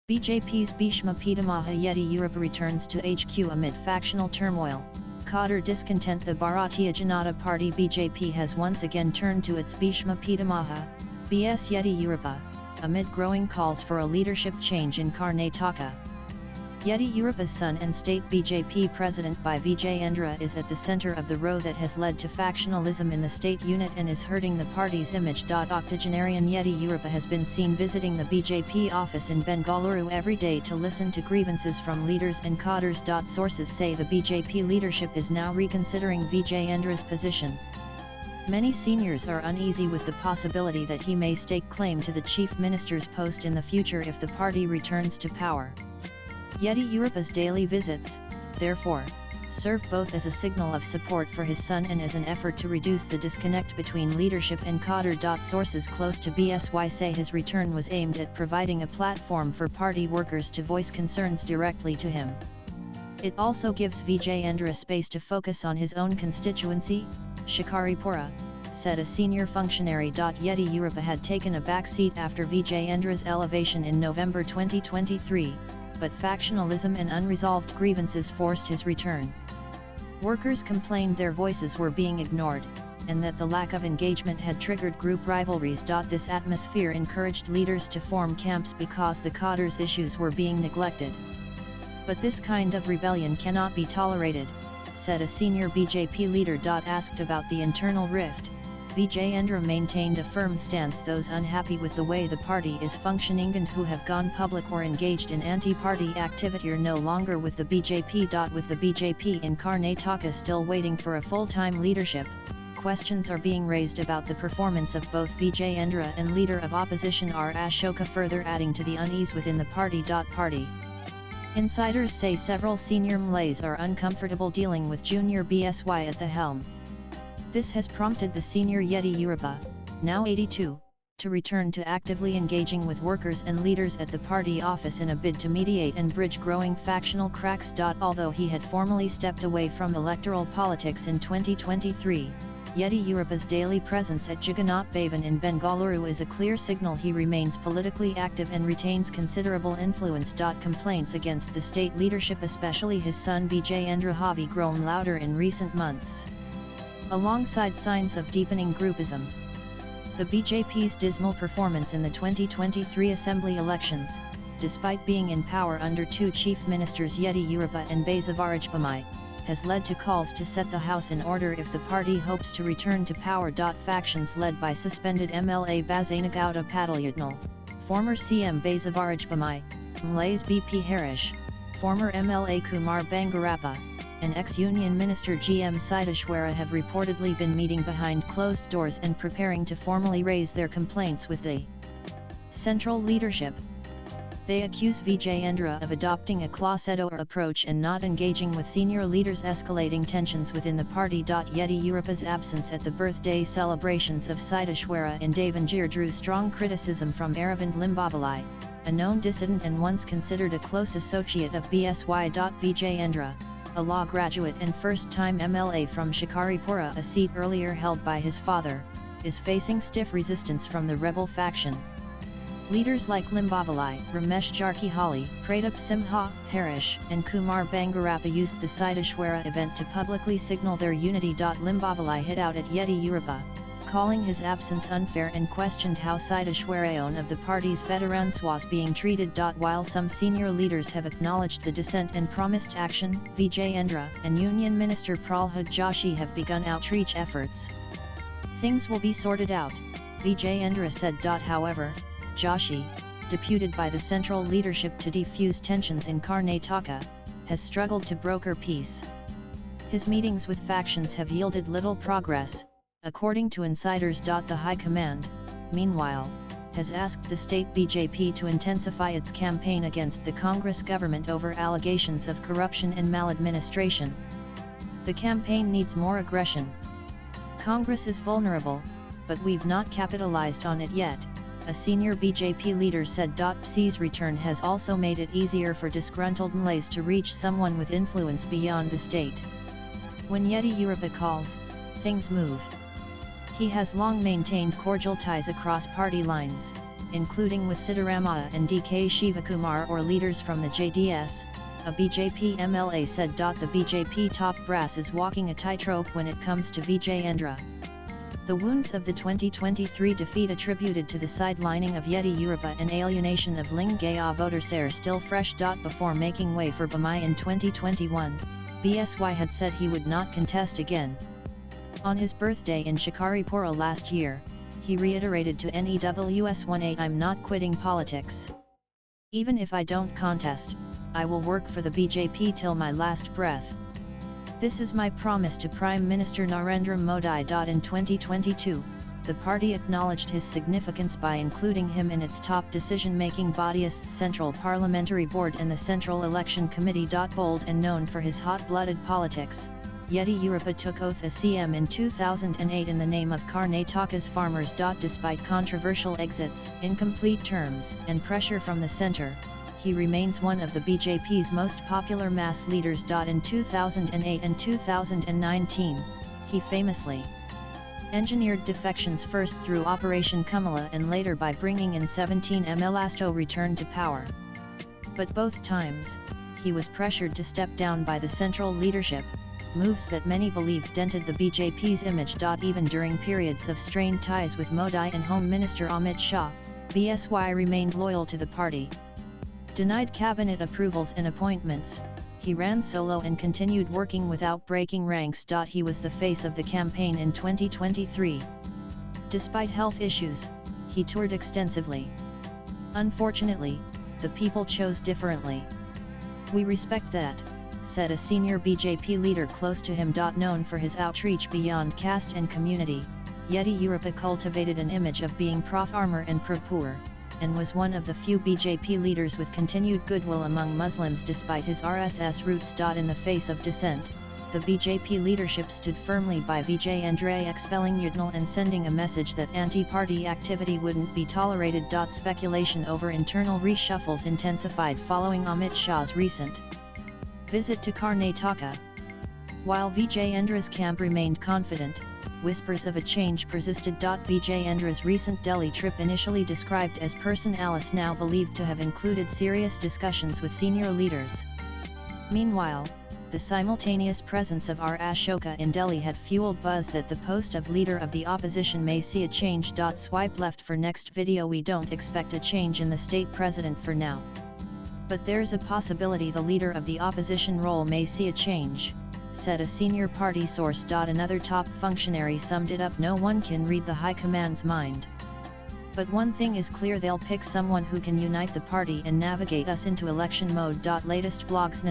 BJP's Bheeshma Pitamaha Yediyurappa returns to HQ amid factional turmoil. Cadre discontent. The Bharatiya Janata Party BJP has once again turned to its Bheeshma Pitamaha, B.S. Yediyurappa, amid growing calls for a leadership change in Karnataka. Yediyurappa's son and state BJP president Vijayendra is at the center of the row that has led to factionalism in the state unit and is hurting the party's image. Octogenarian Yediyurappa has been seen visiting the BJP office in Bengaluru every day to listen to grievances from leaders and cadres. Sources say the BJP leadership is now reconsidering Vijayendra's position. Many seniors are uneasy with the possibility that he may stake claim to the chief minister's post in the future if the party returns to power. Yediyurappa's daily visits, therefore, serve both as a signal of support for his son and as an effort to reduce the disconnect between leadership and cadre. Sources close to BSY say his return was aimed at providing a platform for party workers to voice concerns directly to him. It also gives Vijayendra space to focus on his own constituency, Shikaripura, said a senior functionary. Yediyurappa had taken a back seat after Vijayendra's elevation in November 2023. But factionalism and unresolved grievances forced his return. Workers complained their voices were being ignored, and that the lack of engagement had triggered group rivalries. This atmosphere encouraged leaders to form camps because the cadres' issues were being neglected. But this kind of rebellion cannot be tolerated, said a senior BJP leader. Asked about the internal rift, Vijayendra maintained a firm stance. Those unhappy with the way the party is functioning and who have gone public or engaged in anti-party activity are no longer with the BJP. With the BJP in Karnataka still waiting for a full-time leadership, questions are being raised about the performance of both Vijayendra and leader of opposition R. Ashoka, further adding to the unease within the party. Insiders say several senior Malays are uncomfortable dealing with junior BSY at the helm. This has prompted the senior Yediyurappa, now 82, to return to actively engaging with workers and leaders at the party office in a bid to mediate and bridge growing factional cracks. Although he had formally stepped away from electoral politics in 2023, Yediyurappa's daily presence at Jagannath Bhavan in Bengaluru is a clear signal he remains politically active and retains considerable influence. Complaints against the state leadership, especially his son Vijayendra, have grown louder in recent months. Alongside signs of deepening groupism, the BJP's dismal performance in the 2023 assembly elections, despite being in power under two chief ministers Yediyurappa and Basavarajbomai, has led to calls to set the house in order if the party hopes to return to power. Factions led by suspended MLA Basanagowda Padalyatnal, former CM Basavarajbomai, Malays BP Harish, former MLA Kumar Bangarappa, and ex-Union Minister GM Sideshwara have reportedly been meeting behind closed doors and preparing to formally raise their complaints with the central leadership. They accuse Vijayendra of adopting a closeted approach and not engaging with senior leaders, escalating tensions within the party. Yediyurappa's absence at the birthday celebrations of Sideshwara in Davangere drew strong criticism from Aravind Limbavalai, a known dissident and once considered a close associate of BSY. Vijayendra, a law graduate and first-time MLA from Shikaripura, a seat earlier held by his father, is facing stiff resistance from the rebel faction. Leaders like Limbavalai, Ramesh Jarkihali, Pratap Simha, Harish, and Kumar Bangarappa used the Sideshwara event to publicly signal their unity. Limbavalai hit out at Yediyurappa, calling his absence unfair and questioned how Sideshwara of the party's veterans was being treated. While some senior leaders have acknowledged the dissent and promised action, Vijayendra and Union Minister Pralhad Joshi have begun outreach efforts. Things will be sorted out, Vijayendra said. However, Joshi, deputed by the central leadership to defuse tensions in Karnataka, has struggled to broker peace. His meetings with factions have yielded little progress, according to insiders. The High Command, meanwhile, has asked the state BJP to intensify its campaign against the Congress government over allegations of corruption and maladministration. The campaign needs more aggression. Congress is vulnerable, but we've not capitalized on it yet, a senior BJP leader said. PC's return has also made it easier for disgruntled Malays to reach someone with influence beyond the state. When Yediyurappa calls, things move. He has long maintained cordial ties across party lines, including with Siddharamaiah and DK Shivakumar or leaders from the JDS, a BJP MLA said. The BJP top brass is walking a tightrope when it comes to Vijayendra. The wounds of the 2023 defeat attributed to the sidelining of Yediyurappa and alienation of Lingaya voters are still fresh. Before making way for Bheeshma in 2021, BSY had said he would not contest again. On his birthday in Shikaripura last year, he reiterated to NEWS18, "I'm not quitting politics. Even if I don't contest, I will work for the BJP till my last breath. This is my promise to Prime Minister Narendra Modi." In 2022, the party acknowledged his significance by including him in its top decision-making bodies, the Central Parliamentary Board and the Central Election Committee. Bold and known for his hot-blooded politics, Yediyurappa took oath as CM in 2008 in the name of Karnataka's farmers. Despite controversial exits, incomplete terms, and pressure from the centre, he remains one of the BJP's most popular mass leaders. In 2008 and 2019, he famously engineered defections, first through Operation Kamala and later by bringing in 17 MLAs to return to power. But both times, he was pressured to step down by the central leadership, moves that many believed dented the BJP's image. Even during periods of strained ties with Modi and Home Minister Amit Shah, BSY remained loyal to the party. Denied cabinet approvals and appointments, he ran solo and continued working without breaking ranks. He was the face of the campaign in 2023. Despite health issues, he toured extensively. "Unfortunately, the people chose differently. We respect that," said a senior BJP leader close to him. Known for his outreach beyond caste and community, Yediyurappa cultivated an image of being pro-farmer and pro-poor, and was one of the few BJP leaders with continued goodwill among Muslims despite his RSS roots. In the face of dissent, the BJP leadership stood firmly by Vijayendra, expelling Yudnal and sending a message that anti-party activity wouldn't be tolerated. Speculation over internal reshuffles intensified following Amit Shah's recent visit to Karnataka. While Vijayendra's camp remained confident, whispers of a change persisted. Vijayendra's recent Delhi trip, initially described as personalis, now believed to have included serious discussions with senior leaders. Meanwhile, the simultaneous presence of R. Ashoka in Delhi had fueled buzz that the post of leader of the opposition may see a change. Swipe left for next video. We don't expect a change in the state president for now, but there's a possibility the leader of the opposition role may see a change, said a senior party source. Another top functionary summed it up: "No one can read the high command's mind. But one thing is clear, they'll pick someone who can unite the party and navigate us into election mode." Latest blogs.